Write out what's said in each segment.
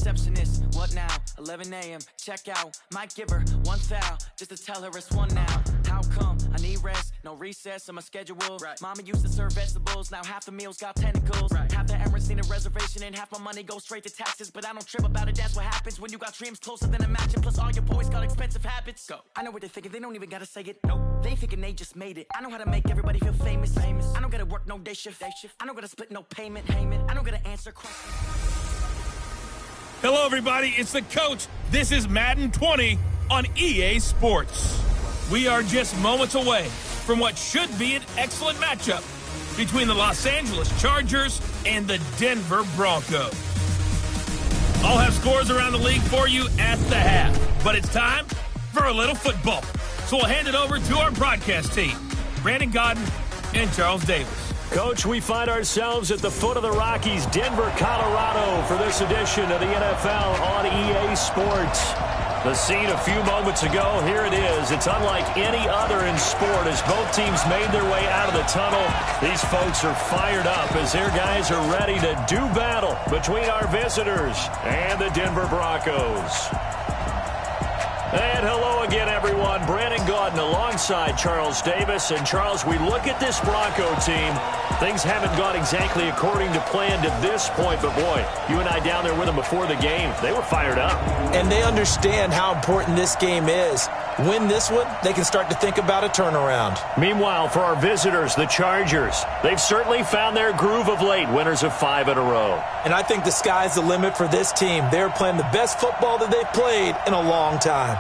receptionist, what now? 11 a.m., check out. Might give her one foul, just to tell her it's one now. How come? I need rest, no recess on my schedule. Right. Mama used to serve vegetables, now half the meals got tentacles. Right. Half the errands need a reservation, and half my money goes straight to taxes. But I don't trip about it, that's what happens when you got dreams closer than a match. And plus all your boys got expensive habits. Go. I know what they're thinking, they don't even gotta say it. Nope. They thinking they just made it. I know how to make everybody feel famous. I don't gotta work no day shift. I don't gotta split no payment. I don't gotta answer questions. Hello, everybody. It's the coach. This is Madden 20 on EA Sports. We are just moments away from what should be an excellent matchup between the Los Angeles Chargers and the Denver Broncos. I'll have scores around the league for you at the half, but it's time for a little football. So we'll hand it over to our broadcast team, Brandon Godden and Charles Davis. Coach, we find ourselves at the foot of the Rockies, Denver, Colorado, for this edition of the NFL on EA Sports. The scene a few moments ago, here it is. It's unlike any other in sport as both teams made their way out of the tunnel. These folks are fired up as their guys are ready to do battle between our visitors and the Denver Broncos. And hello again, everyone. Brandon Gaudin alongside Charles Davis. And, Charles, we look at this Bronco team. Things haven't gone exactly according to plan to this point. But, boy, you and I down there with them before the game, they were fired up. And they understand how important this game is. Win this one, they can start to think about a turnaround. Meanwhile, for our visitors, the Chargers, they've certainly found their groove of late, winners of 5 in a row. And I think the sky's the limit for this team. They're playing the best football that they've played in a long time.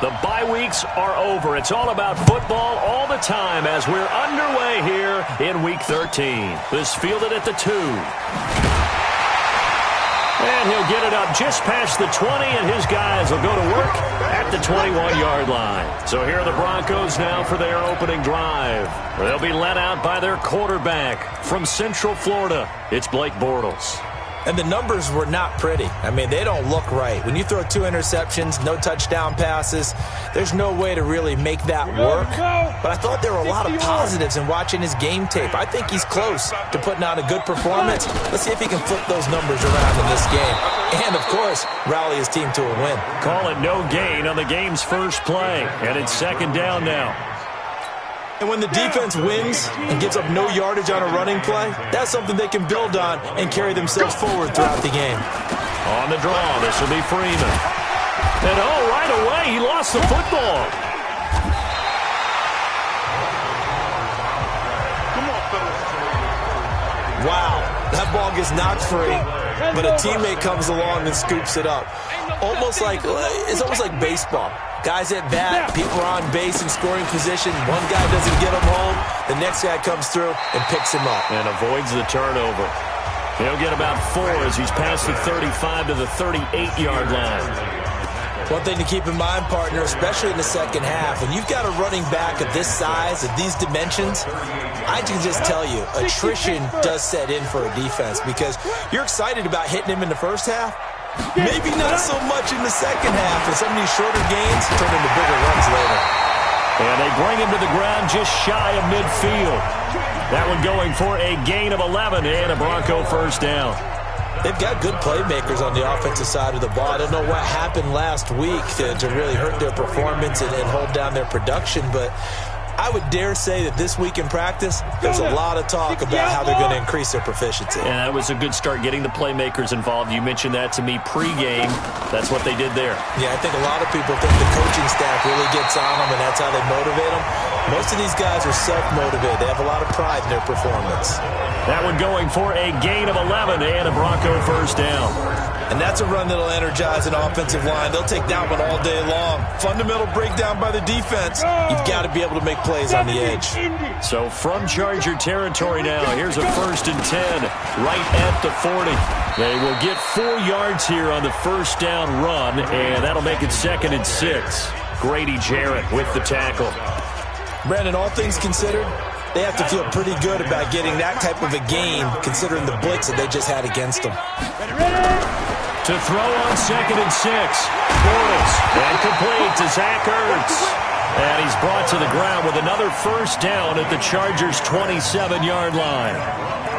The bye weeks are over. It's all about football all the time as we're underway here in Week 13. This fielded at the 2. And he'll get it up just past the 20, and his guys will go to work at the 21-yard line. So here are the Broncos now for their opening drive. They'll be led out by their quarterback from Central Florida. It's Blake Bortles. And the numbers were not pretty. I mean, they don't look right. When you throw 2 interceptions, no touchdown passes, there's no way to really make that work. But I thought there were a lot of positives in watching his game tape. I think he's close to putting out a good performance. Let's see if he can flip those numbers around in this game. And, of course, rally his team to a win. Call it no gain on the game's first play. And it's second down now. And when the defense wins and gives up no yardage on a running play, that's something they can build on and carry themselves forward throughout the game. On the draw, this will be Freeman. And right away, he lost the football. Wow, that ball gets knocked free. but a teammate comes along and scoops it up. It's almost like baseball. Guys at bat, people are on base in scoring position. One guy doesn't get him home. The next guy comes through and picks him up. And avoids the turnover. He'll get about 4 as he's past the 35 to the 38-yard line. One thing to keep in mind, partner, especially in the second half, when you've got a running back of this size, of these dimensions, I can just tell you, attrition does set in for a defense because you're excited about hitting him in the first half. Maybe not so much in the second half, and some of these shorter gains turn into bigger runs later. And they bring him to the ground just shy of midfield. That one going for a gain of 11 and a Bronco first down. They've got good playmakers on the offensive side of the ball. I don't know what happened last week to really hurt their performance and hold down their production, but I would dare say that this week in practice, there's a lot of talk about how they're going to increase their proficiency. And that was a good start, getting the playmakers involved. You mentioned that to me pregame. That's what they did there. Yeah, I think a lot of people think the coaching staff really gets on them, and that's how they motivate them. Most of these guys are self-motivated. They have a lot of pride in their performance. That one going for a gain of 11 and a Bronco first down. And that's a run that'll energize an offensive line. They'll take that one all day long. Fundamental breakdown by the defense. You've got to be able to make plays on the edge. So from Charger territory now, here's a 1st and 10 right at the 40. They will get 4 yards here on the first down run, and that'll make it 2nd and 6. Grady Jarrett with the tackle. Brandon, all things considered, they have to feel pretty good about getting that type of a gain, considering the blitz that they just had against them. To throw on 2nd and 6. Bortles, and complete to Zach Ertz. And he's brought to the ground with another first down at the Chargers' 27-yard line.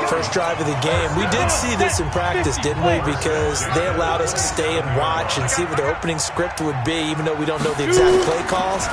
First drive of the game. We did see this in practice, didn't we? Because they allowed us to stay and watch and see what their opening script would be, even though we don't know the exact play calls.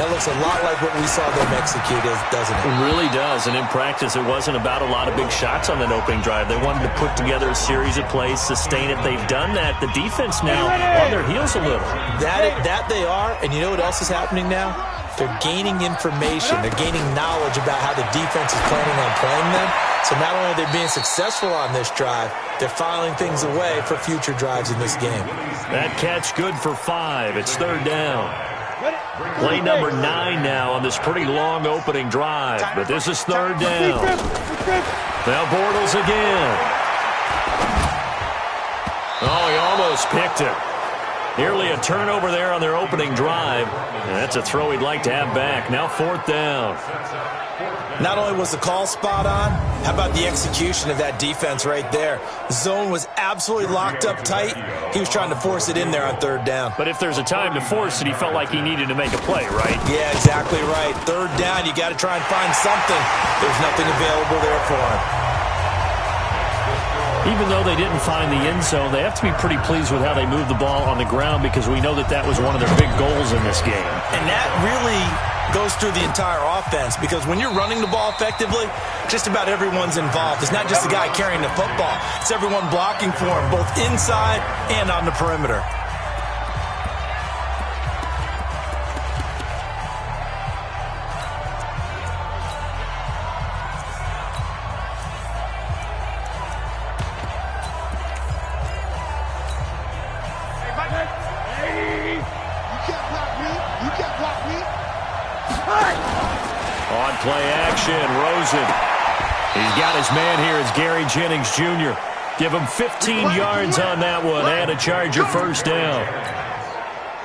That looks a lot like what we saw them execute, doesn't it? It really does. And in practice, it wasn't about a lot of big shots on that opening drive. They wanted to put together a series of plays, sustain it. They've done that. The defense now on their heels a little. That they are. And you know what else is happening now? They're gaining information. They're gaining knowledge about how the defense is planning on playing them. So not only are they being successful on this drive, they're filing things away for future drives in this game. That catch good for 5. It's 3rd down. Play number 9 now on this pretty long opening drive, but this is 3rd down. Now Bortles again. Oh, he almost picked it. Nearly a turnover there on their opening drive. And that's a throw he'd like to have back. Now 4th down. Not only was the call spot on, how about the execution of that defense right there? The zone was absolutely locked up tight. He was trying to force it in there on 3rd down. But if there's a time to force it, he felt like he needed to make a play, right? Yeah, exactly right. 3rd down, you got to try and find something. There's nothing available there for him. Even though they didn't find the end zone, they have to be pretty pleased with how they moved the ball on the ground because we know that was one of their big goals in this game. And that really goes through the entire offense because when you're running the ball effectively, just about everyone's involved. It's not just the guy carrying the football. It's everyone blocking for him, both inside and on the perimeter. On play action, Rosen. He's got his man here as Gary Jennings Jr. Give him 15 yards on that one and a Charger first down.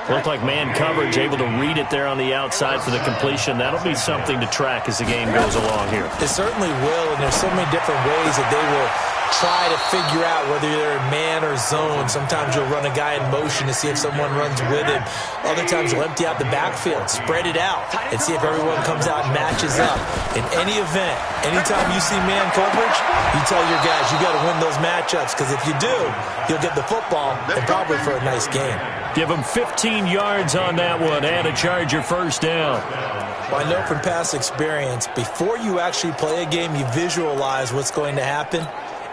Looked like man coverage, able to read it there on the outside for the completion. That'll be something to track as the game goes along here. It certainly will, and there's so many different ways that they will try to figure out whether they're in man or zone. Sometimes you'll run a guy in motion to see if someone runs with him. Other times you'll empty out the backfield, spread it out, and see if everyone comes out and matches up. In any event, anytime you see man coverage, you tell your guys you got to win those matchups, because if you do, you'll get the football and probably for a nice game. Give him 15 yards on that one and a Charger first down. Well, I know from past experience, before you actually play a game, you visualize what's going to happen.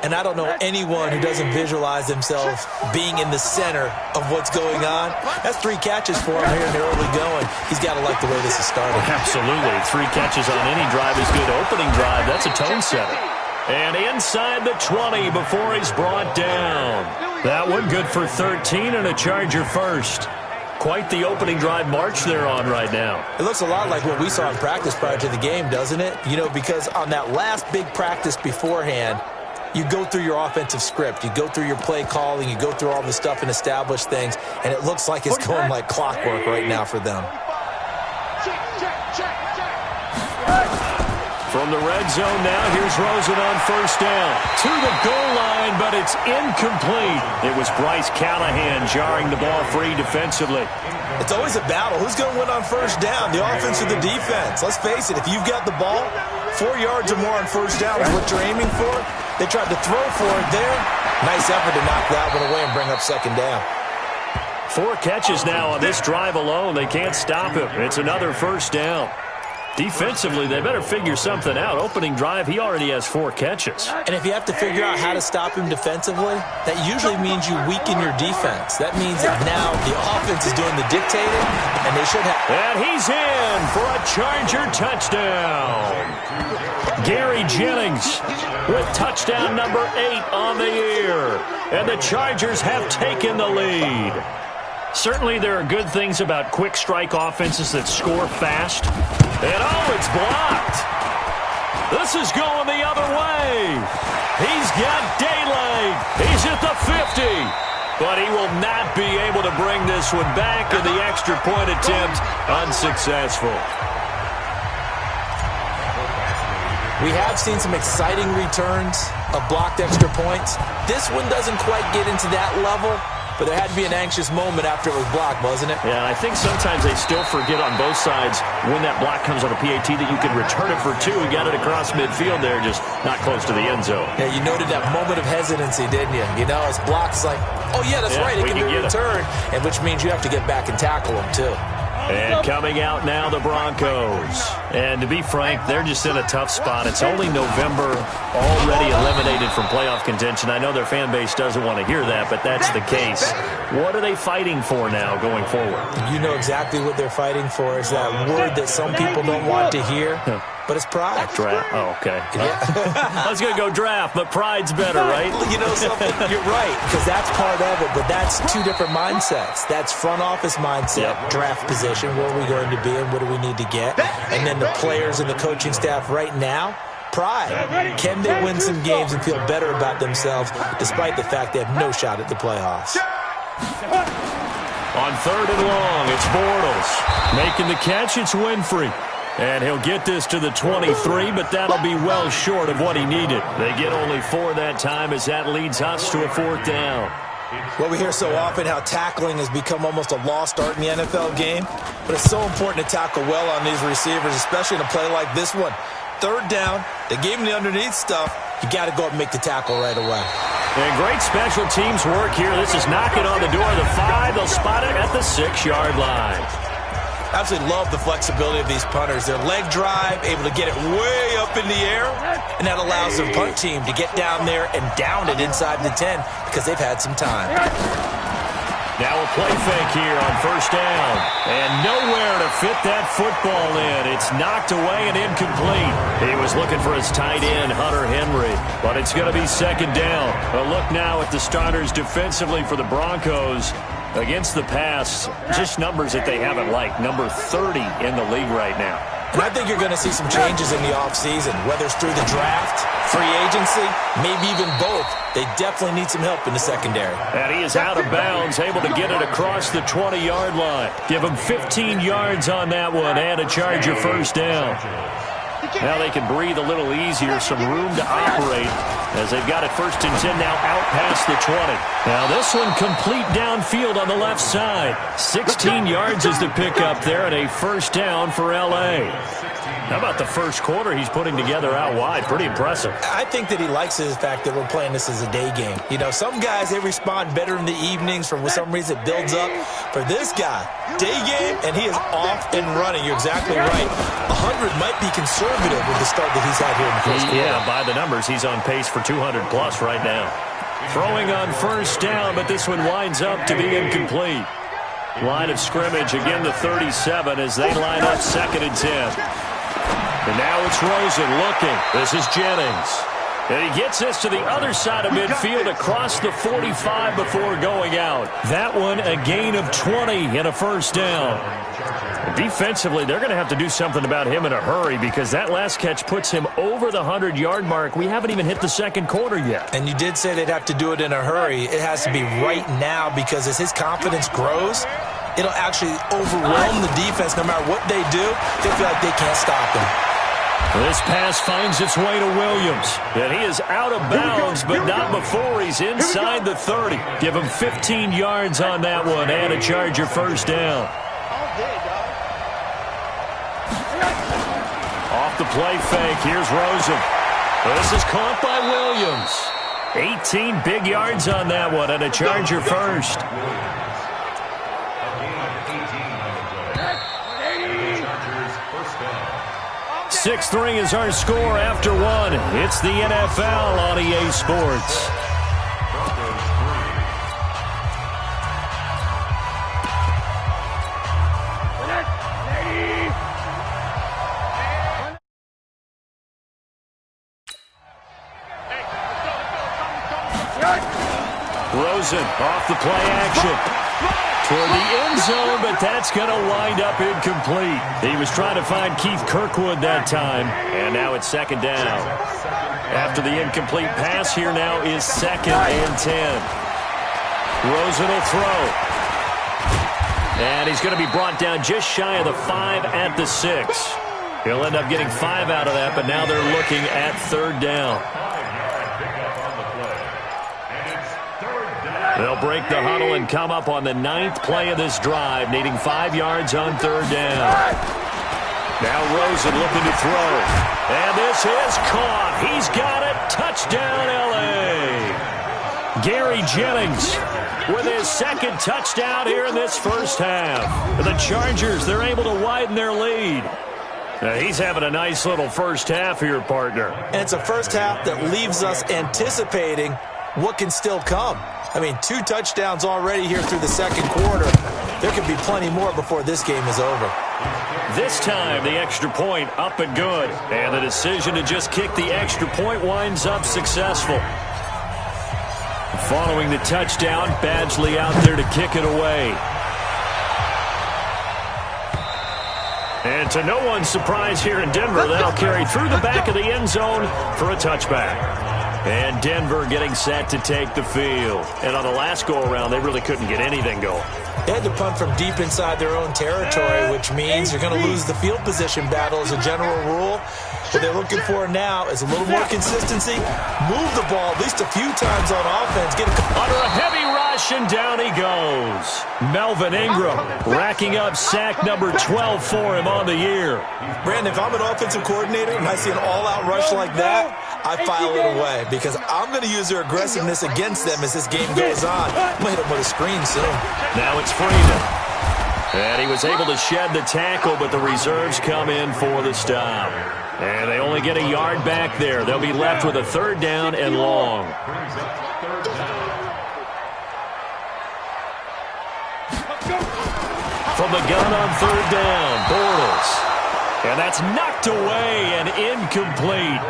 And I don't know anyone who doesn't visualize themselves being in the center of what's going on. That's 3 catches for him here in the early going. He's got to like the way this is starting. Absolutely. 3 catches on any drive is good. Opening drive, that's a tone setter. And inside the 20 before he's brought down. That one good for 13 and a Charger first. Quite the opening drive march they're on right now. It looks a lot like what we saw in practice prior to the game, doesn't it? You know, because on that last big practice beforehand, you go through your offensive script. You go through your play calling. You go through all the stuff and establish things. And it looks like it's going like clockwork right now for them. From the red zone now, here's Rosen on first down. To the goal line, but it's incomplete. It was Bryce Callahan jarring the ball free defensively. It's always a battle. Who's going to win on first down, the offense or the defense? Let's face it, if you've got the ball, 4 yards or more on first down is what you're aiming for. They tried to throw for it there. Nice effort to knock that one away and bring up second down. 4 catches now on this drive alone. They can't stop him. It's another first down. Defensively, they better figure something out. Opening drive, he already has 4 catches. And if you have to figure out how to stop him defensively, that usually means you weaken your defense. That means that now the offense is doing the dictating, and they should have. And he's in for a Charger touchdown. Gary Jennings with touchdown number 8 on the year. And the Chargers have taken the lead. Certainly there are good things about quick strike offenses that score fast. And it's blocked. This is going the other way. He's got daylight. He's at the 50. But he will not be able to bring this one back, and the extra point attempt unsuccessful. We have seen some exciting returns of blocked extra points. This one doesn't quite get into that level. But there had to be an anxious moment after it was blocked, wasn't it? Yeah, I think sometimes they still forget on both sides when that block comes on a PAT that you can return it for 2. He got it across midfield there, just not close to the end zone. Yeah, you noted that moment of hesitancy, didn't you? You know, his block's like, oh, yeah, that's right, it can be returned, and which means you have to get back and tackle him, too. And coming out now, the Broncos. And to be frank, they're just in a tough spot. It's only November, already eliminated from playoff contention. I know their fan base doesn't want to hear that, but that's the case. What are they fighting for now going forward? You know exactly what they're fighting for. Is that word that some people don't want to hear. But it's pride. Draft. Oh, okay. Yeah. I was going to go draft, but pride's better, right? You know something? You're right, because that's part of it, but that's 2 different mindsets. That's front office mindset, draft position, where are we going to be and what do we need to get? And then the players and the coaching staff right now, pride. Can they win some games and feel better about themselves despite the fact they have no shot at the playoffs? On 3rd and long, it's Bortles. Making the catch, it's Winfrey. And he'll get this to the 23, but that'll be well short of what he needed. They get only 4 that time as that leads us to a 4th down. Well, we hear so often how tackling has become almost a lost art in the NFL game, but it's so important to tackle well on these receivers, especially in a play like this one. 3rd down, they gave him the underneath stuff. You got to go up and make the tackle right away. And great special teams work here. This is knocking on the door of the 5. They'll spot it at the 6-yard line. Absolutely love the flexibility of these punters. Their leg drive, able to get it way up in the air, and that allows their punt team to get down there and down it inside the 10 because they've had some time. Now a play fake here on 1st down, and nowhere to fit that football in. It's knocked away and incomplete. He was looking for his tight end, Hunter Henry, but it's going to be 2nd down. A look now at the starters defensively for the Broncos. Against the pass, just numbers that they haven't liked. Number 30 in the league right now. And I think you're going to see some changes in the offseason, whether it's through the draft, free agency, maybe even both. They definitely need some help in the secondary. And he is out of bounds, able to get it across the 20-yard line. Give him 15 yards on that one and a Charger 1st down. Now they can breathe a little easier, some room to operate as they've got it 1st and 10 now out past the 20. Now this one complete downfield on the left side. 16 yards is the pickup there and a 1st down for L.A. How about the first quarter he's putting together out wide? Pretty impressive. I think that he likes the fact that we're playing this as a day game. You know, some guys, they respond better in the evenings. For some reason, it builds up. For this guy, day game, and he is off and running. You're exactly right. 100 might be conservative with the start that he's had here in the first quarter. Yeah, by the numbers, he's on pace for 200-plus right now. Throwing on 1st down, but this one winds up to be incomplete. Line of scrimmage, again the 37 as they line up 2nd and 10. And now it's Rosen looking. This is Jennings. And he gets this to the other side of midfield across the 45 before going out. That one a gain of 20 and a first down. Defensively, they're going to have to do something about him in a hurry because that last catch puts him over the 100-yard mark. We haven't even hit the second quarter yet. And you did say they'd have to do it in a hurry. It has to be right now because as his confidence grows, it'll actually overwhelm the defense. No matter what they do, they feel like they can't stop him. This pass finds its way to Williams. And he is out of bounds, but not before he's inside the 30. Give him 15 yards on that one and a Charger first down. Off the play fake, here's Rosen. This is caught by Williams. 18 big yards on that one and a Charger first. 6-3 is our score after one. It's the NFL on EA Sports. Rosen off the play action. Toward the end zone, but that's going to wind up incomplete. He was trying to find Keith Kirkwood that time, and now it's second down. After the incomplete pass, here now is 2nd and 10. Rosen will throw. And he's going to be brought down just shy of the 5 at the 6. He'll end up getting 5 out of that, but now they're looking at 3rd down. They'll break the huddle and come up on the 9th play of this drive, needing 5 yards on 3rd down. Now Rosen looking to throw. And this is caught. He's got it. Touchdown, L.A. Gary Jennings with his 2nd touchdown here in this first half. The Chargers, they're able to widen their lead. Now, he's having a nice little first half here, partner. And it's a first half that leaves us anticipating what can still come. I mean, 2 touchdowns already here through the second quarter. There could be plenty more before this game is over. This time, the extra point up and good. And the decision to just kick the extra point winds up successful. Following the touchdown, Badgley out there to kick it away. And to no one's surprise here in Denver, that'll carry through the back of the end zone for a touchback. And Denver getting set to take the field. And on the last go-around, they really couldn't get anything going. They had to punt from deep inside their own territory, which means you're going to lose the field position battle as a general rule. What they're looking for now is a little more consistency. Move the ball at least a few times on offense. Get under a heavy rush, and down he goes. Melvin Ingram racking up sack number 12 for him on the year. Brandon, if I'm an offensive coordinator and I see an all-out rush like that, I file it away because I'm going to use their aggressiveness against them as this game goes on. I'm going to hit them with a screen soon. Now it's Freeman. And he was able to shed the tackle, but the reserves come in for the stop. And they only get a yard back there. They'll be left with a 3rd down and long. From the gun on 3rd down, Bortles. And that's knocked away and incomplete.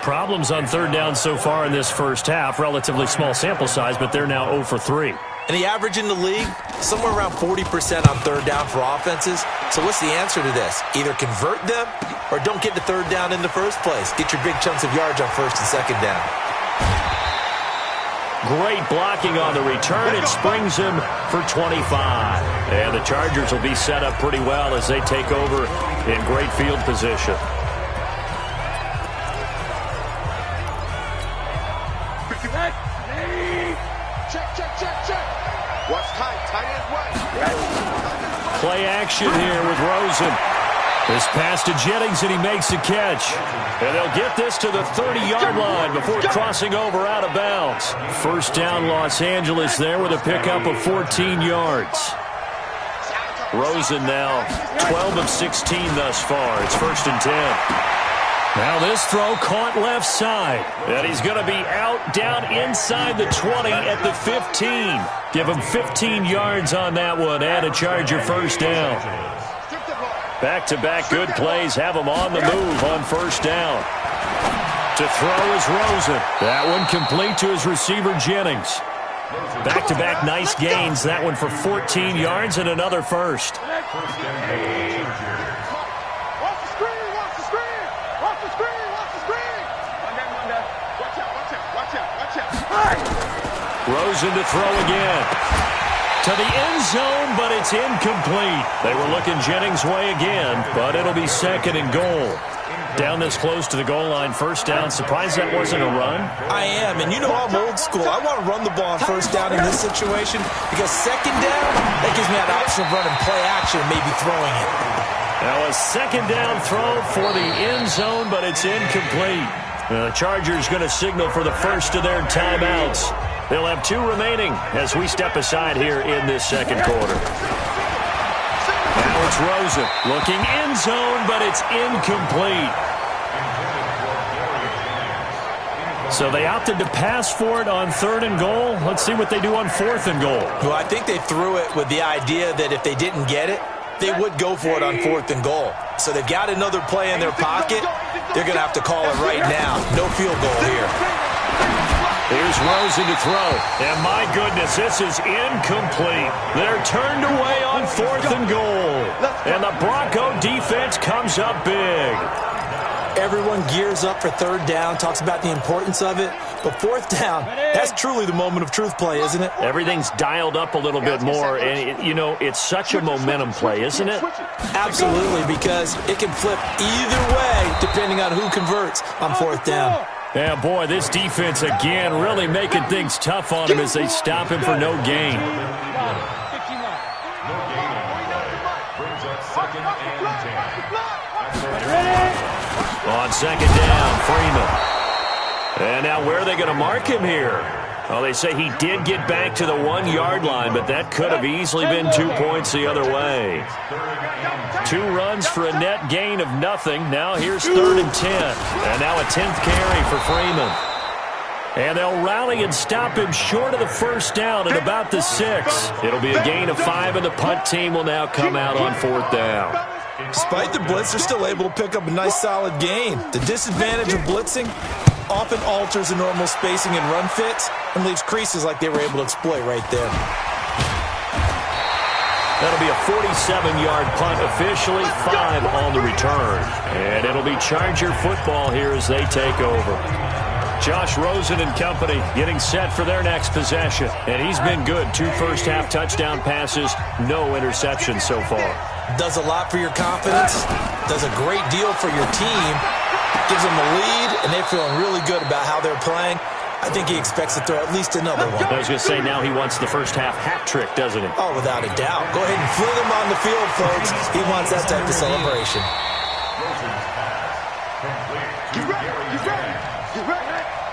Problems on 3rd down so far in this first half. Relatively small sample size, but they're now 0 for 3. And the average in the league, somewhere around 40% on 3rd down for offenses. So what's the answer to this? Either convert them or don't get to 3rd down in the first place. Get your big chunks of yards on 1st and 2nd down. Great blocking on the return. It springs him for 25. And the Chargers will be set up pretty well as they take over in great field position. Play action here with Rosen. This pass to Jennings, and he makes the catch. And they'll get this to the 30-yard line before crossing over out of bounds. 1st down, Los Angeles there with a pickup of 14 yards. Rosen now 12 of 16 thus far. It's 1st and 10. Now this throw caught left side. And he's going to be out down inside the 20 at the 15. Give him 15 yards on that one and a Charger 1st down. Back-to-back good plays have him on the move on first down. To throw is Rosen. That one complete to his receiver, Jennings. Back-to-back nice gains. That one for 14 yards and another first. Rosen to throw again. To the end zone, but it's incomplete. They were looking Jennings' way again, but it'll be second and goal. Down this close to the goal line, first down. Surprised that wasn't a run? I am, and you know I'm old school. I want to run the ball on first down in this situation because second down, that gives me that option of running play action and maybe throwing it. Now a second down throw for the end zone, but it's incomplete. The Chargers going to signal for the first of their timeouts. They'll have 2 remaining as we step aside here in this second quarter. Now it's Rosen looking end zone, but it's incomplete. So they opted to pass for it on 3rd and goal. Let's see what they do on 4th and goal. Well, I think they threw it with the idea that if they didn't get it, they would go for it on 4th and goal. So they've got another play in their pocket. They're going to have to call it right now. No field goal here. Here's Rosen to throw. And my goodness, this is incomplete. They're turned away on 4th and goal. And the Bronco defense comes up big. Everyone gears up for 3rd down, talks about the importance of it. But 4th down, that's truly the moment of truth play, isn't it? Everything's dialed up a little bit more. And, it's such a momentum play, isn't it? Absolutely, because it can flip either way depending on who converts on 4th down. Yeah, boy, this defense again really making things tough on him as they stop him for no gain. On second down, Freeman. And now where are they going to mark him here? Well, they say he did get back to the 1-yard line, but that could have easily been 2 points the other way. 2 runs for a net gain of nothing. Now here's 3rd and 10. And now a 10th carry for Freeman. And they'll rally and stop him short of the first down at about the 6. It'll be a gain of 5, and the punt team will now come out on 4th down. Despite the blitz, they're still able to pick up a nice solid gain. The disadvantage of blitzing often alters the normal spacing and run fits and leaves creases like they were able to exploit right there. That'll be a 47-yard punt officially, 5 on the return. And it'll be Charger football here as they take over. Josh Rosen and company getting set for their next possession. And he's been good. 2 first-half touchdown passes, no interceptions so far. Does a lot for your confidence, does a great deal for your team, gives them a lead, and they're feeling really good about how they're playing. I think he expects to throw at least another one. I was going to say, now he wants the first-half hat trick, doesn't he? Oh, without a doubt. Go ahead and fling him on the field, folks. He wants that type of celebration.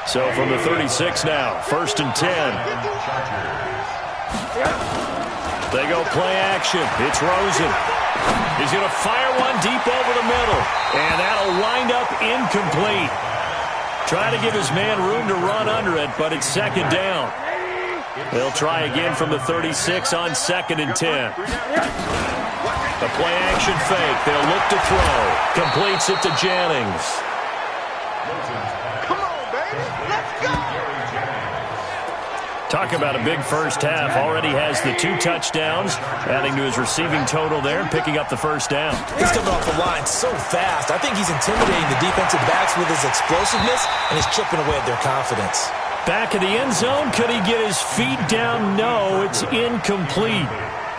So from the 36 now, 1st and 10. They go play action. It's Rosen. He's going to fire one deep over the middle. And that'll wind up incomplete. Trying to give his man room to run under it, but it's 2nd down. They'll try again from the 36 on 2nd and 10. The play action fake. They'll look to throw. Completes it to Jennings. Talk about a big first half. Already has the 2 touchdowns, adding to his receiving total there and picking up the first down. He's coming off the line so fast. I think he's intimidating the defensive backs with his explosiveness, and he's chipping away at their confidence. Back in the end zone. Could he get his feet down? No, it's incomplete.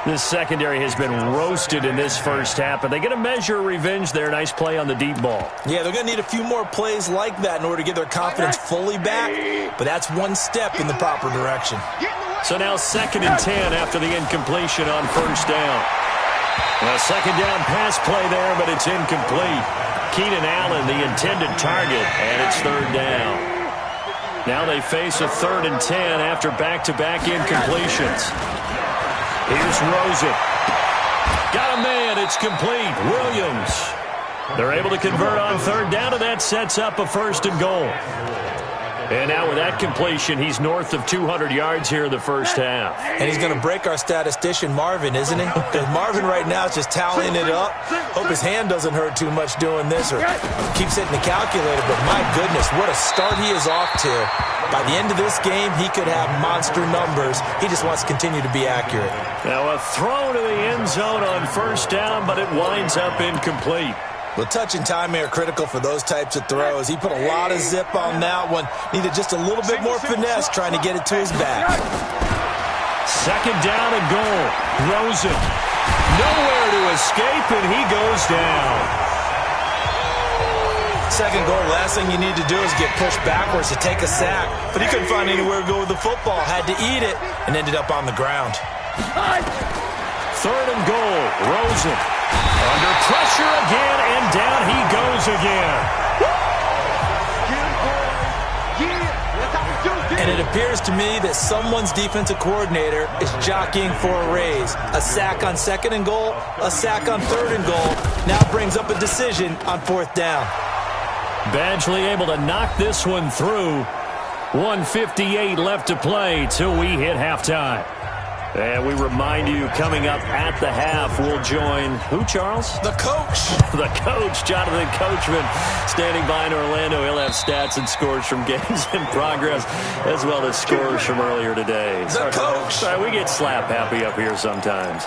This secondary has been roasted in this first half, but they get a measure of revenge there. Nice play on the deep ball. Yeah, they're going to need a few more plays like that in order to get their confidence fully back, but that's one step in the proper direction. So now 2nd and 10 after the incompletion on first down. A 2nd down pass play there, but it's incomplete. Keenan Allen, the intended target, and it's 3rd down. Now they face a 3rd and 10 after back-to-back incompletions. Here's Rosen. Got a man. It's complete. Williams. They're able to convert on 3rd down, and that sets up a 1st and goal. And now with that completion, he's north of 200 yards here in the first half. And he's going to break our statistician Marvin, isn't he? Because Marvin right now is just tallying it up. Hope his hand doesn't hurt too much doing this or keeps hitting the calculator. But my goodness, what a start he is off to. By the end of this game, he could have monster numbers. He just wants to continue to be accurate. Now a throw to the end zone on first down, but it winds up incomplete. Well, touch and timing are critical for those types of throws. He put a lot of zip on that one. Needed just a little bit more finesse trying to get it to his back. Second down and goal. Rosen. Nowhere to escape, and he goes down. Second goal, last thing you need to do is get pushed backwards to take a sack. But he couldn't find anywhere to go with the football. Had to eat it and ended up on the ground. Third and goal. Rosen. Under pressure again, and down he goes again. And it appears to me that someone's defensive coordinator is jockeying for a raise. A sack on second and goal, a sack on third and goal, now brings up a decision on fourth down. Badgley able to knock this one through. 1:58 left to play till we hit halftime. And we remind you, coming up at the half, we'll join who, Charles? The coach. The coach, Jonathan Coachman, standing by in Orlando. He'll have stats and scores from games in progress, as well as scores from earlier today. The coach. Sorry, we get slap happy up here sometimes.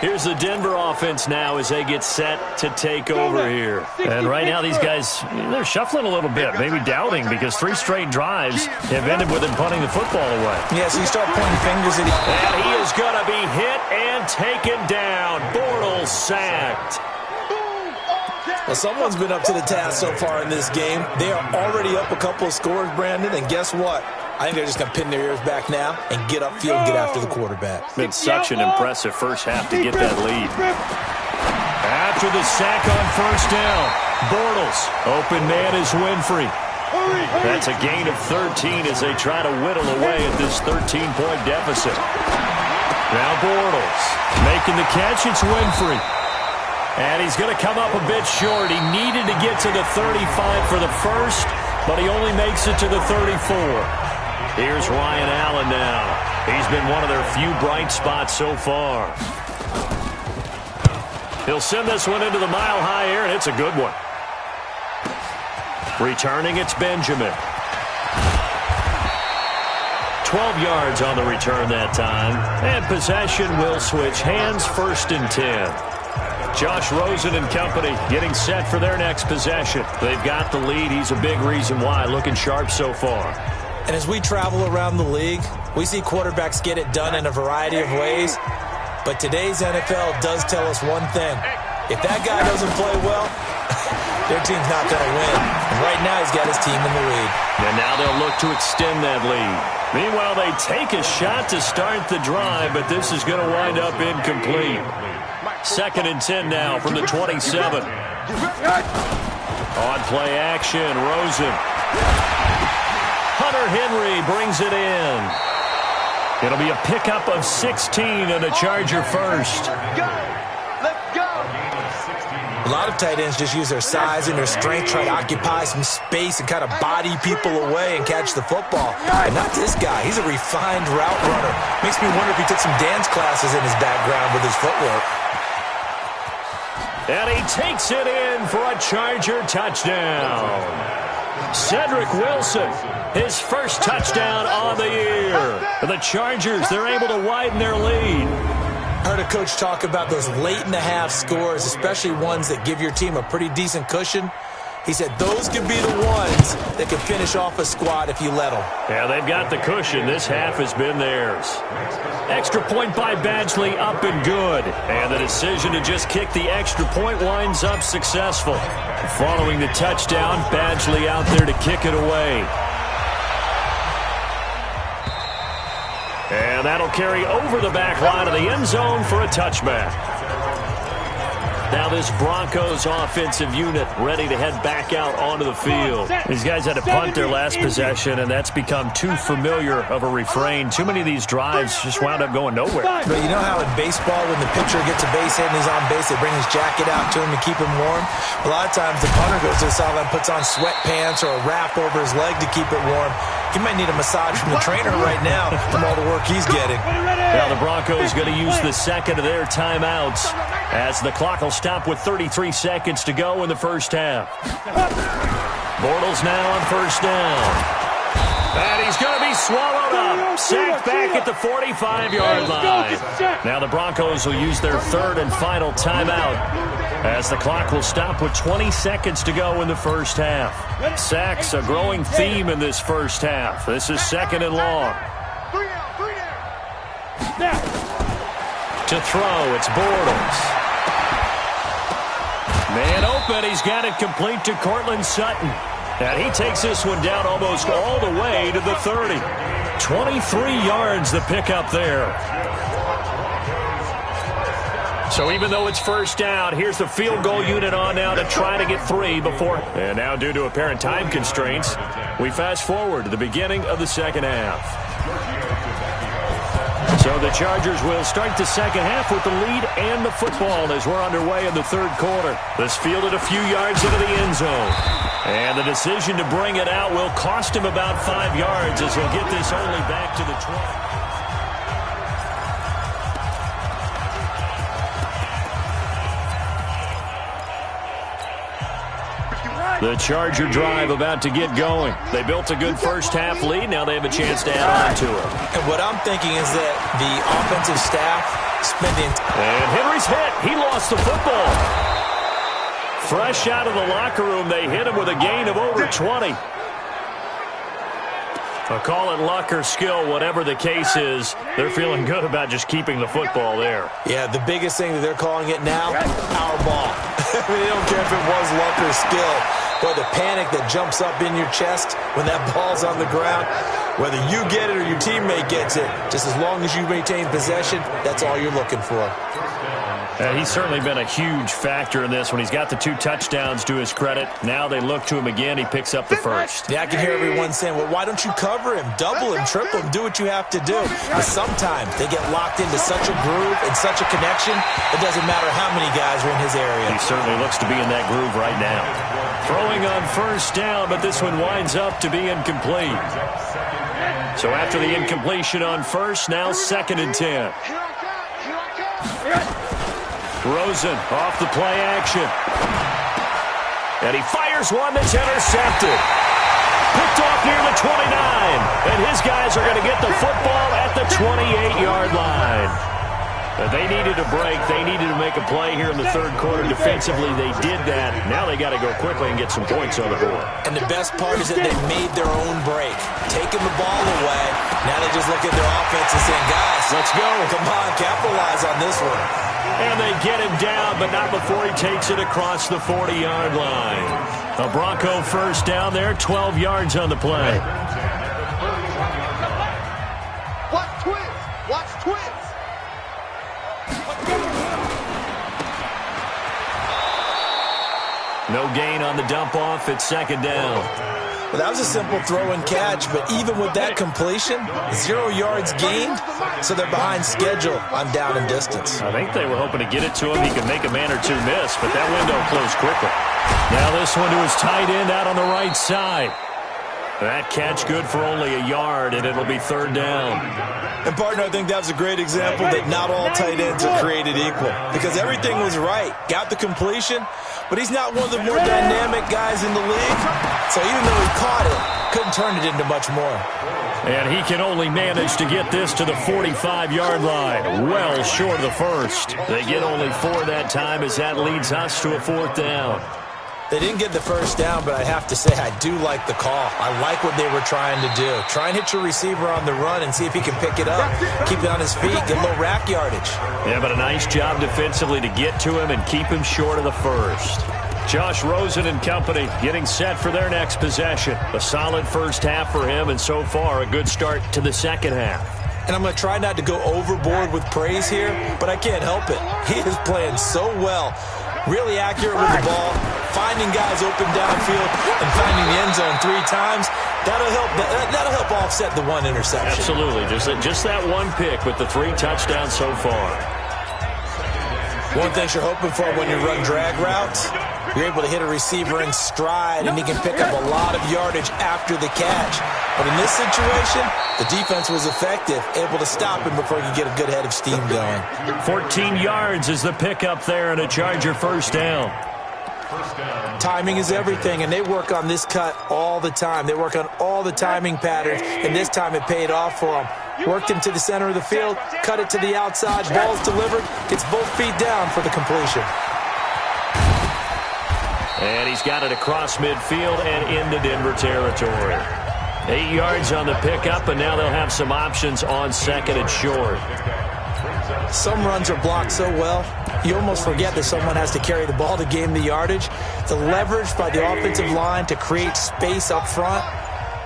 Here's the Denver offense now as they get set to take over here. And right now these guys, they're shuffling a little bit, maybe doubting, because 3 straight drives have ended with them punting the football away. Yeah, so you start pointing fingers at him. And he is going to be hit and taken down. Bortles sacked. Well, someone's been up to the task so far in this game. They are already up a couple of scores, Brandon, and guess what? I think they're just going to pin their ears back now and get upfield and get after the quarterback. Been such an impressive first half to get that lead. After the sack on first down, Bortles, open man is Winfrey. That's a gain of 13 as they try to whittle away at this 13-point deficit. Now Bortles making the catch, it's Winfrey. And he's going to come up a bit short. He needed to get to the 35 for the first, but he only makes it to the 34. Here's Ryan Allen now. He's been one of their few bright spots so far. He'll send this one into the mile-high air, and it's a good one. Returning, it's Benjamin. 12 yards on the return that time. And possession will switch hands, 1st and 10. Josh Rosen and company getting set for their next possession. They've got the lead. He's a big reason why. Looking sharp so far. And as we travel around the league, we see quarterbacks get it done in a variety of ways. But today's NFL does tell us one thing. If that guy doesn't play well, their team's not going to win. And right now he's got his team in the lead. And now they'll look to extend that lead. Meanwhile, they take a shot to start the drive, but this is going to wind up incomplete. 2nd and 10 now from the 27. On play action, Rosen. Hunter Henry brings it in. It'll be a pickup of 16 and a Charger first. A lot of tight ends just use their size and their strength, try to occupy some space and kind of body people away and catch the football. But not this guy. He's a refined route runner. Makes me wonder if he took some dance classes in his background with his footwork. And he takes it in for a Charger touchdown. Cedric Wilson, his first touchdown on the year. The Chargers, they're able to widen their lead. Heard a coach talk about those late-in-the-half scores, especially ones that give your team a pretty decent cushion. He said those could be the ones that could finish off a squad if you let them. Yeah, they've got the cushion. This half has been theirs. Extra point by Badgley, up and good. And the decision to just kick the extra point winds up successful. Following the touchdown, Badgley out there to kick it away. And that'll carry over the back line of the end zone for a touchback. Now this Broncos offensive unit ready to head back out onto the field. These guys had to punt their last possession, and that's become too familiar of a refrain. Too many of these drives just wound up going nowhere. But you know how in baseball, when the pitcher gets a base hit and he's on base, they bring his jacket out to him to keep him warm? A lot of times the punter goes to the sideline, puts on sweatpants or a wrap over his leg to keep it warm. He might need a massage from the trainer right now from all the work he's getting. Now the Broncos going to use the second of their timeouts as the clock will stop with 33 seconds to go in the first half. Bortles now on first down. And he's going to be swallowed up. Sacked back at the 45-yard line. Now the Broncos will use their third and final timeout as the clock will stop with 20 seconds to go in the first half. Sacks, a growing theme in this first half. This is second and long. To throw, it's Bortles. Man open, he's got it complete to Cortland Sutton. And he takes this one down almost all the way to the 30. 23 yards the pickup there. So even though it's first down, here's the field goal unit on now to try to get 3 before. And now due to apparent time constraints, we fast forward to the beginning of the second half. So the Chargers will start the second half with the lead and the football as we're underway in the third quarter. This fielded a few yards into the end zone. And the decision to bring it out will cost him about 5 yards as he'll get this only back to the 20. The Charger drive about to get going. They built a good first-half lead. Now they have a chance to add on to it. And what I'm thinking is that the offensive staff spent the And Henry's hit. He lost the football. Fresh out of the locker room, they hit him with a gain of over 20. I'll call it luck or skill, whatever the case is. They're feeling good about just keeping the football there. Yeah, the biggest thing that they're calling it now, our ball. They don't care if it was luck or skill. Boy, the panic that jumps up in your chest when that ball's on the ground, whether you get it or your teammate gets it, just as long as you maintain possession, that's all you're looking for. He's certainly been a huge factor in this when he's got the 2 touchdowns to his credit. Now they look to him again. He picks up the first. Yeah, I can hear everyone saying, well, why don't you cover him, double him, triple him, do what you have to do. But sometimes they get locked into such a groove and such a connection, it doesn't matter how many guys are in his area. He certainly looks to be in that groove right now. Throwing on first down, but this one winds up to be incomplete. So after the incompletion on first, now second and 10. Rosen off the play action. And he fires one that's intercepted. Picked off near the 29. And his guys are going to get the football at the 28-yard line. They needed a break. They needed to make a play here in the third quarter. Defensively, they did that. Now they got to go quickly and get some points on the board. And the best part is that they made their own break. Taking the ball away. Now they just look at their offense and saying, guys, let's go. Come on, capitalize on this one. And they get him down, but not before he takes it across the 40-yard line. A Bronco first down there, 12 yards on the play. Watch twins. Watch twins. No gain on the dump off. It's second down. Well, that was a simple throw and catch, but even with that completion, 0 yards gained, so they're behind schedule on down and distance. I think they were hoping to get it to him. He could make a man or two miss, but that window closed quickly. Now this one to his tight end out on the right side. That catch good for only a yard, and it'll be third down. And, partner, I think that was a great example that not all tight ends are created equal because everything was right. Got the completion, but he's not one of the more dynamic guys in the league. So even though he caught it, couldn't turn it into much more. And he can only manage to get this to the 45-yard line, well short of the first. They get only 4 that time as that leads us to a fourth down. They didn't get the first down, but I have to say I do like the call. I like what they were trying to do. Try and hit your receiver on the run and see if he can pick it up, keep it on his feet, get a little rack yardage. Yeah, but a nice job defensively to get to him and keep him short of the first. Josh Rosen and company getting set for their next possession. A solid first half for him, and so far a good start to the second half. And I'm going to try not to go overboard with praise here, but I can't help it. He is playing so well. Really accurate with the ball, finding guys open downfield, and finding the end zone 3 times. That'll help offset the 1 interception. Absolutely. Just that 1 pick with the 3 touchdowns so far. One thing you're hoping for when you run drag routes, You're able to hit a receiver in stride, and he can pick up a lot of yardage after the catch. But in this situation, the defense was effective, able to stop him before he could get a good head of steam going. 14 yards is the pickup there, and a Charger first down. Timing is everything, and they work on this cut all the time. They work on all the timing patterns, and this time it paid off for them. Worked him to the center of the field, cut it to the outside, ball's delivered, gets both feet down for the completion. And he's got it across midfield and into Denver territory. 8 yards on the pickup, and now they'll have some options on second and short. Some runs are blocked so well, you almost forget that someone has to carry the ball to gain the yardage. The leverage by the offensive line to create space up front,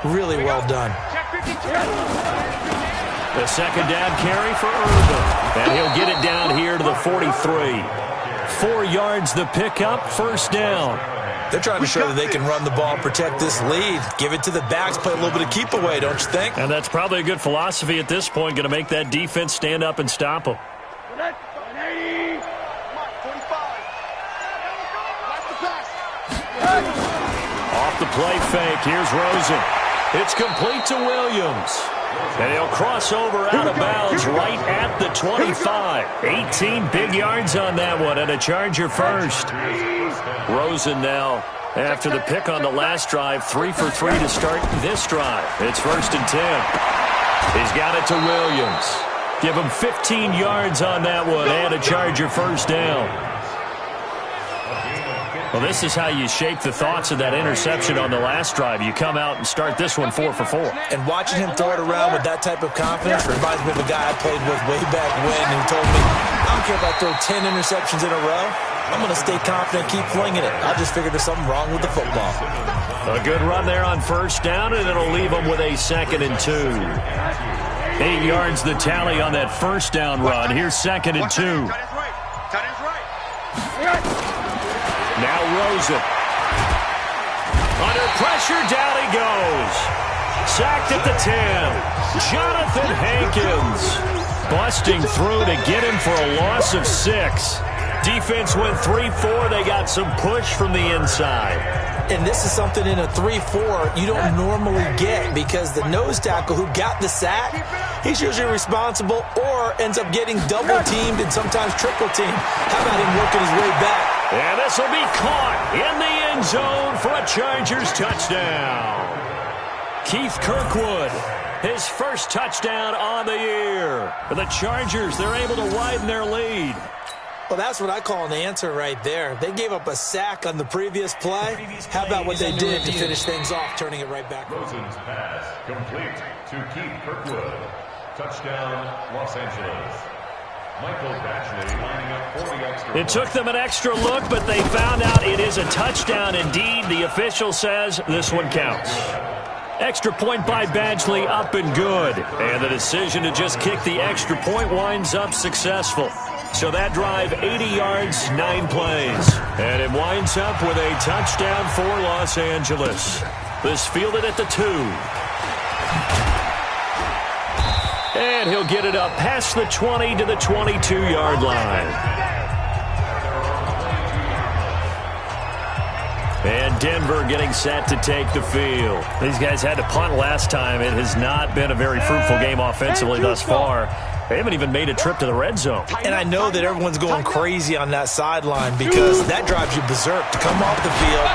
really well done. The second down carry for Urban, and he'll get it down here to the 43. 4 yards the pickup, first down. They're trying to show that they can run the ball, protect this lead. Give it to the backs, play a little bit of keep away, don't you think? And that's probably a good philosophy at this point, going to make that defense stand up and stop them. Off the play fake, here's Rosen. It's complete to Williams. And he'll cross over out of bounds right at the 25. 18 big yards on that one, and a Charger first. Rosen now, after the pick on the last drive, 3 for 3 to start this drive. It's first and 10. He's got it to Williams. Give him 15 yards on that one, and a Charger first down. Well, this is how you shape the thoughts of that interception on the last drive. You come out and start this one 4 for 4. And watching him throw it around with that type of confidence reminds me of a guy I played with way back when who told me, I don't care if I throw 10 interceptions in a row. I'm going to stay confident, keep flinging it. I just figured there's something wrong with the football. A good run there on first down, and it'll leave them with a second and 2. 8 yards the tally on that first down run. Here's second and 2. Now Rosen. Under pressure, down he goes. Sacked at the 10. Jonathan Hankins busting through to get him for a loss of 6. Defense went 3-4. They got some push from the inside. And this is something in a 3-4 you don't normally get because the nose tackle who got the sack, he's usually responsible or ends up getting double-teamed and sometimes triple-teamed. How about him working his way back? And this will be caught in the end zone for a Chargers touchdown. Keith Kirkwood, his first touchdown on the year. For the Chargers, they're able to widen their lead. Well, that's what I call an answer right there. They gave up a sack on the previous play. How about what they did to finish things off, turning it right back? Rosen's pass complete to Keith Kirkwood. Touchdown, Los Angeles. Michael Batchley lining up for the extra. It took them an extra look, but they found out it is a touchdown indeed. The official says this one counts. Extra point by Badgley, up and good. And the decision to just kick the extra point winds up successful. So that drive, 80 yards, 9 plays. And it winds up with a touchdown for Los Angeles. This fielded at the 2. And he'll get it up past the 20 to the 22-yard line. And Denver getting set to take the field. These guys had to punt last time. It has not been a very fruitful game offensively thus far. They haven't even made a trip to the red zone. And I know that everyone's going crazy on that sideline because that drives you berserk to come off the field,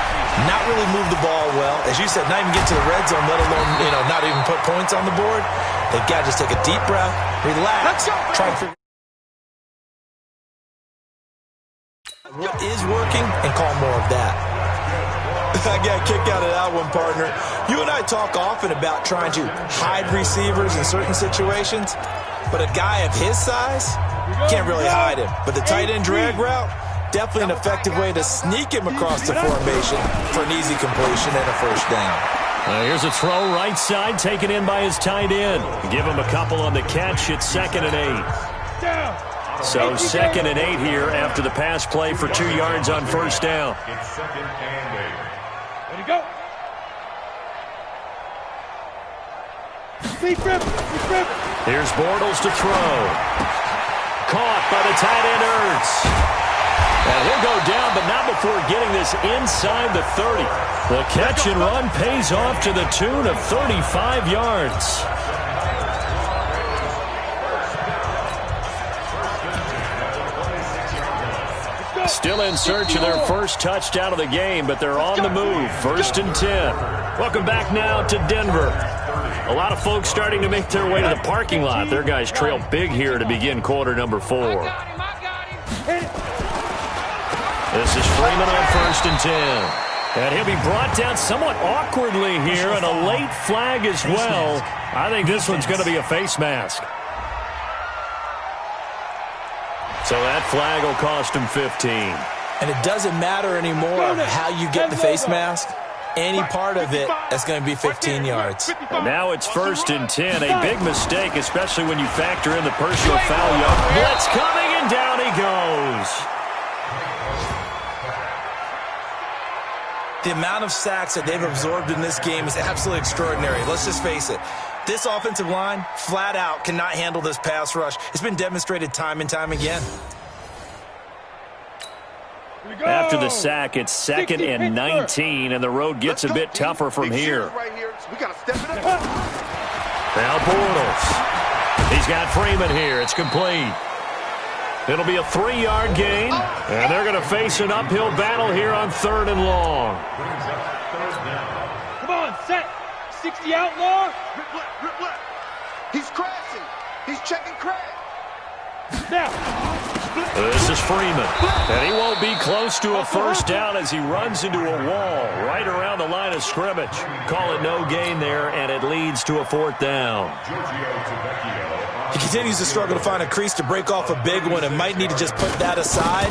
not really move the ball well. As you said, not even get to the red zone, let alone, not even put points on the board. They've got to just take a deep breath, relax, try and figure what is working and call more of that. I got a kick out of that one, partner. You and I talk often about trying to hide receivers in certain situations, but a guy of his size can't really hide him. But the tight end drag route, definitely an effective way to sneak him across the formation for an easy completion and a first down. Here's a throw right side, taken in by his tight end. Give him a couple on the catch. It's 2nd and 8. So 2nd and 8 here after the pass play for 2 yards on first down. It's 2nd and 8. Ready, go. Speed grip. Here's Bortles to throw. Caught by the tight end Ertz. And he'll go down, but not before getting this inside the 30. The catch and run pays off to the tune of 35 yards. Still in search of their first touchdown of the game, but they're on the move. 1st and 10. Welcome back now to Denver. A lot of folks starting to make their way to the parking lot. Their guys trail big here to begin quarter number 4. This is Freeman on 1st and 10. And he'll be brought down somewhat awkwardly here, and a late flag as well. I think this one's going to be a face mask. So that flag will cost him 15. And it doesn't matter anymore how you get the face mask. Any part of it, that's going to be 15 yards. And now it's 1st and 10. A big mistake, especially when you factor in the personal foul. Blitz coming, and down he goes. The amount of sacks that they've absorbed in this game is absolutely extraordinary. Let's just face it. This offensive line, flat out, cannot handle this pass rush. It's been demonstrated time and time again. After the sack, it's 2nd and 19, and the road gets a bit tougher from here. Now Bortles. He's got Freeman here. It's complete. It'll be a 3-yard gain, and they're going to face an uphill battle here on 3rd and long. Come on, set. 60 outlaw. Rip left. He's crashing. He's checking crash. Now. This is Freeman, and he won't be close to a first down as he runs into a wall right around the line of scrimmage. Call it no gain there, and it leads to a 4th down. He continues to struggle to find a crease to break off a big one and might need to just put that aside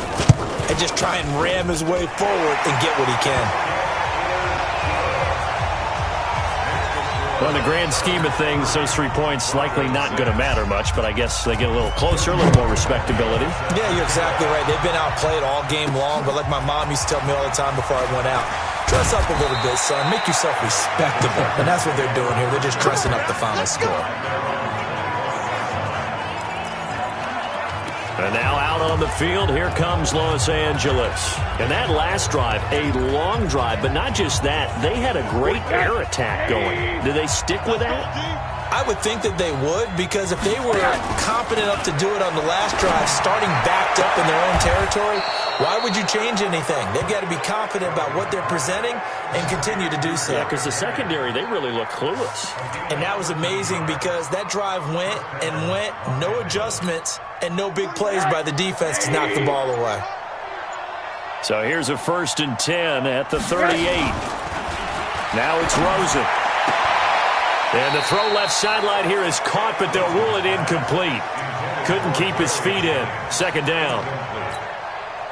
and just try and ram his way forward and get what he can. Well, in the grand scheme of things, those 3 points likely not going to matter much, but I guess they get a little closer, a little more respectability. Yeah, you're exactly right. They've been outplayed all game long, but like my mom used to tell me all the time before I went out, dress up a little bit, son. Make yourself respectable. And that's what they're doing here. They're just dressing up the final score. And now out on the field, here comes Los Angeles. And that last drive, a long drive, but not just that. They had a great air attack going. Do they stick with that? I would think that they would, because if they were competent enough to do it on the last drive, starting backed up in their own territory, why would you change anything? They've got to be confident about what they're presenting and continue to do so. Yeah, because the secondary, they really look clueless. And that was amazing because that drive went and went, no adjustments, and no big plays by the defense to knock the ball away. So here's a 1st and 10 at the 38. Now it's Rosen. And the throw left sideline here is caught, but they'll rule it incomplete. Couldn't keep his feet in. 2nd down.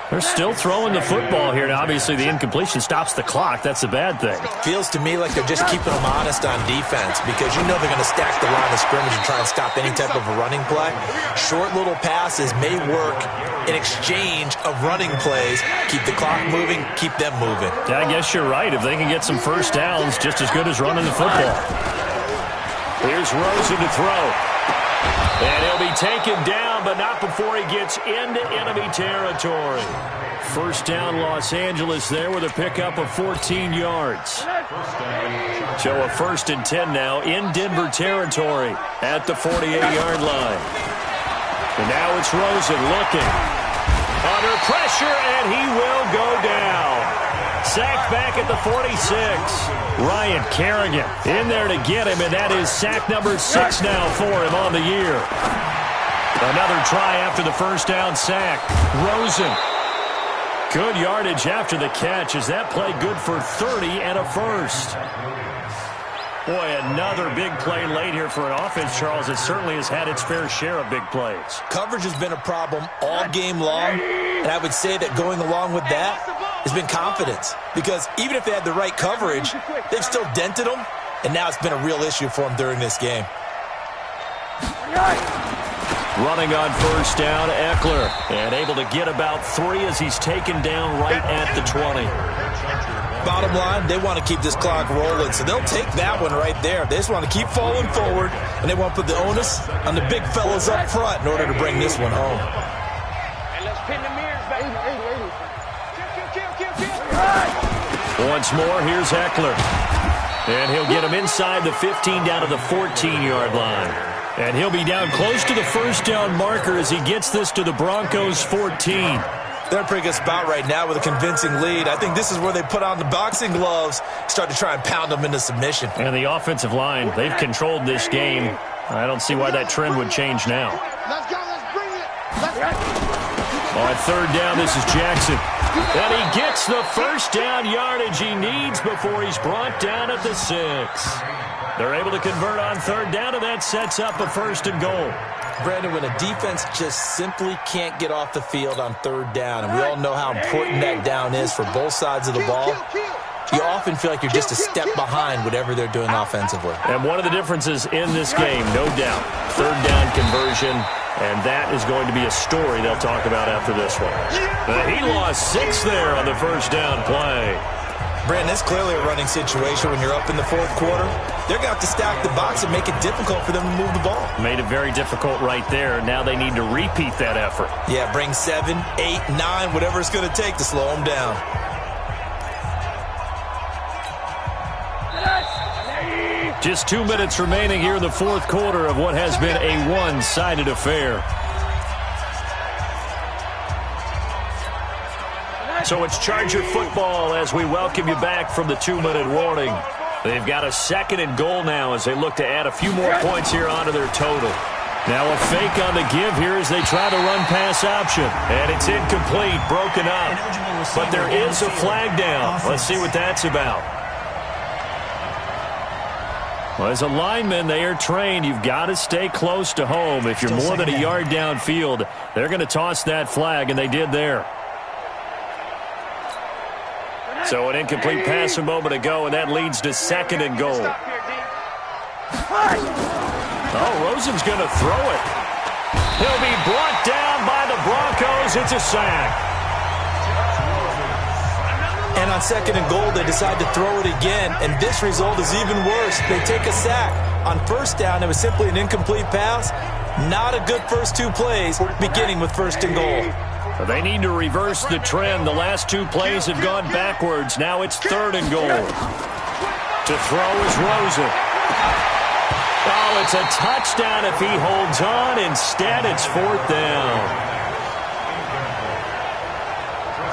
They're still throwing the football here. Now, obviously, the incompletion stops the clock. That's a bad thing. Feels to me like they're just keeping them honest on defense because you know they're going to stack the line of scrimmage and try and stop any type of a running play. Short little passes may work in exchange of running plays. Keep the clock moving, keep them moving. Yeah, I guess you're right. If they can get some first downs, just as good as running the football. Here's Rosen to throw. And he'll be taken down, but not before he gets into enemy territory. First down, Los Angeles there with a pickup of 14 yards. So a 1st and 10 now in Denver territory at the 48-yard line. And now it's Rosen looking. Under pressure, and he will go down. Sacked back at the 46. Ryan Kerrigan in there to get him, and that is sack number 6 now for him on the year. Another try after the first down sack. Rosen. Good yardage after the catch. Is that play good for 30 and a first? Boy, another big play late here for an offense, Charles. It certainly has had its fair share of big plays. Coverage has been a problem all game long, and I would say that going along with that has been confidence. Because even if they had the right coverage, they've still dented them, and now it's been a real issue for them during this game. Running on first down, Eckler. And able to get about 3 as he's taken down right at the 20. Bottom line, they want to keep this clock rolling, so they'll take that one right there. They just want to keep falling forward, and they want to put the onus on the big fellas up front in order to bring this one home. And let's pin the mirrors back. Once more, here's Eckler. And he'll get him inside the 15 down to the 14-yard line. And he'll be down close to the first down marker as he gets this to the Broncos' 14. They're in a pretty good spot right now with a convincing lead. I think this is where they put on the boxing gloves, start to try and pound them into submission. And the offensive line, they've controlled this game. I don't see why that trend would change now. Let's go. Let's bring it. Let's go. On third down, this is Jackson. And he gets the first down yardage he needs before he's brought down at the 6. They're able to convert on third down, and that sets up a 1st and goal. Brandon, when a defense just simply can't get off the field on third down, and we all know how important that down is for both sides of the ball, you often feel like you're just a step behind whatever they're doing offensively. And one of the differences in this game, no doubt, third down conversion, and that is going to be a story they'll talk about after this one. He lost 6 there on the first down play. Brandon, it's clearly a running situation when you're up in the fourth quarter. They're going to have to stack the box and make it difficult for them to move the ball. Made it very difficult right there. Now they need to repeat that effort. Yeah, bring 7, 8, 9, whatever it's going to take to slow them down. Just 2 minutes remaining here in the fourth quarter of what has been a one-sided affair. So it's Charger football as we welcome you back from the 2-minute warning. They've got a 2nd and goal now as they look to add a few more points here onto their total. Now a fake on the give here as they try the run-pass option. And it's incomplete, broken up. But there is a flag down. Let's see what that's about. Well, as a lineman, they are trained. You've got to stay close to home. If you're more than a yard downfield, they're going to toss that flag, and they did there. So an incomplete pass a moment ago, and that leads to 2nd and goal. Oh, Rosen's going to throw it. He'll be brought down by the Broncos. It's a sack. And on 2nd and goal, they decide to throw it again, and this result is even worse. They take a sack. On first down, it was simply an incomplete pass. Not a good first 2 plays, beginning with 1st and goal. They need to reverse the trend. The last 2 plays have gone backwards. Now it's 3rd and goal. To throw is Rosen. Oh, it's a touchdown if he holds on. Instead, it's 4th down.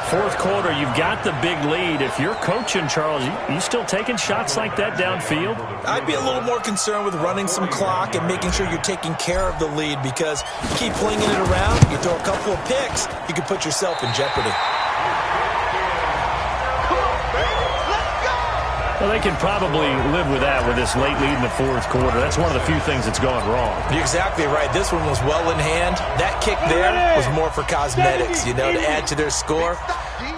Fourth quarter, you've got the big lead. If you're coaching, Charles, you still taking shots like that downfield? I'd be a little more concerned with running some clock and making sure you're taking care of the lead, because you keep flinging it around, you throw a couple of picks, you can put yourself in jeopardy. Well, they can probably live with that with this late lead in the fourth quarter. That's one of the few things that's gone wrong. You're exactly right. This one was well in hand. That kick there was more for cosmetics, to add to their score.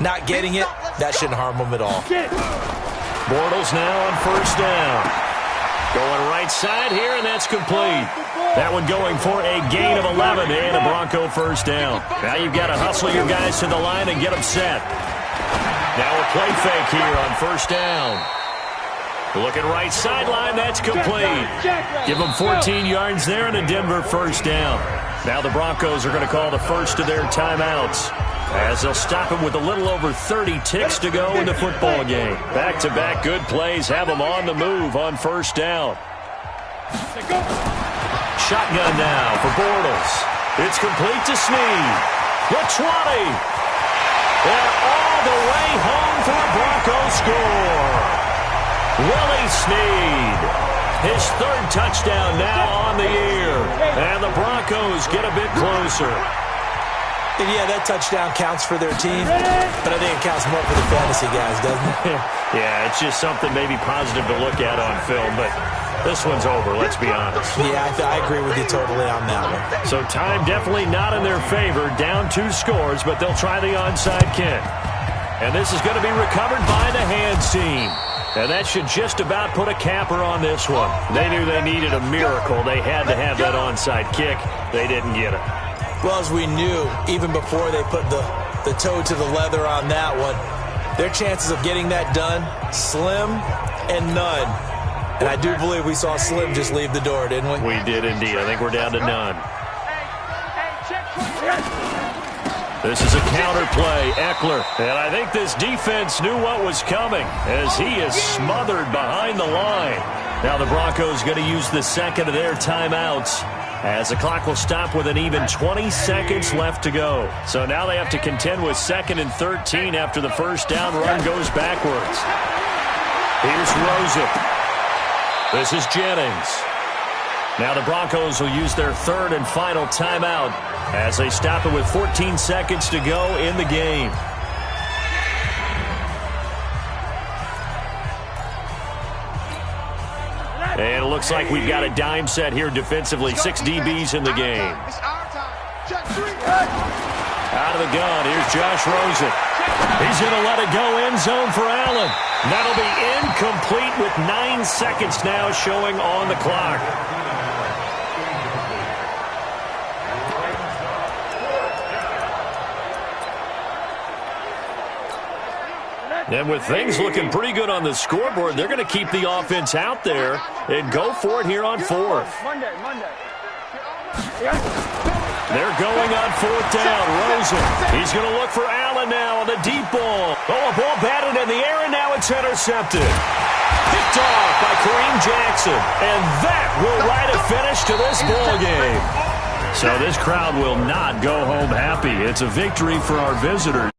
Not getting it, that shouldn't harm them at all. Bortles now on first down. Going right side here, and that's complete. That one going for a gain of 11 and a Bronco first down. Now you've got to hustle your guys to the line and get them set. Now a play fake here on first down. Looking right sideline, that's complete. Give them 14 yards there and a Denver first down. Now the Broncos are going to call the first of their timeouts, as they'll stop him with a little over 30 ticks to go in the football game. Back-to-back good plays have them on the move on first down. Shotgun now for Bortles. It's complete to Snead. The 20. And all the way home for a Broncos score. Willie Snead, his 3rd touchdown now on the year. And the Broncos get a bit closer. And yeah, that touchdown counts for their team, but I think it counts more for the fantasy guys, doesn't it? Yeah, it's just something maybe positive to look at on film, but this one's over, let's be honest. Yeah, I agree with you totally on that one. So time definitely not in their favor, down 2 scores, but they'll try the onside kick. And this is going to be recovered by the hands team. And that should just about put a capper on this one. They knew they needed a miracle. They had to have that onside kick. They didn't get it. Well, as we knew, even before they put the toe to the leather on that one, their chances of getting that done, slim and none. And I do believe we saw Slim just leave the door, didn't we? We did indeed. I think we're down to none. This is a counter play, Eckler. And I think this defense knew what was coming as he is smothered behind the line. Now the Broncos going to use the second of their timeouts as the clock will stop with an even 20 seconds left to go. So now they have to contend with 2nd and 13 after the first down run goes backwards. Here's Rosen. This is Jennings. Now the Broncos will use their 3rd and final timeout as they stop it with 14 seconds to go in the game. And it looks like we've got a dime set here defensively. 6 DBs in the game. Out of the gun, here's Josh Rosen. He's going to let it go end zone for Allen. That'll be incomplete with 9 seconds now showing on the clock. And with things looking pretty good on the scoreboard, they're going to keep the offense out there and go for it here on 4th. They're going on 4th down. Rosen. He's going to look for Allen now on the deep ball. Oh, a ball batted in the air, and now it's intercepted. Picked off by Kareem Jackson. And that will write a finish to this ball game. So this crowd will not go home happy. It's a victory for our visitors.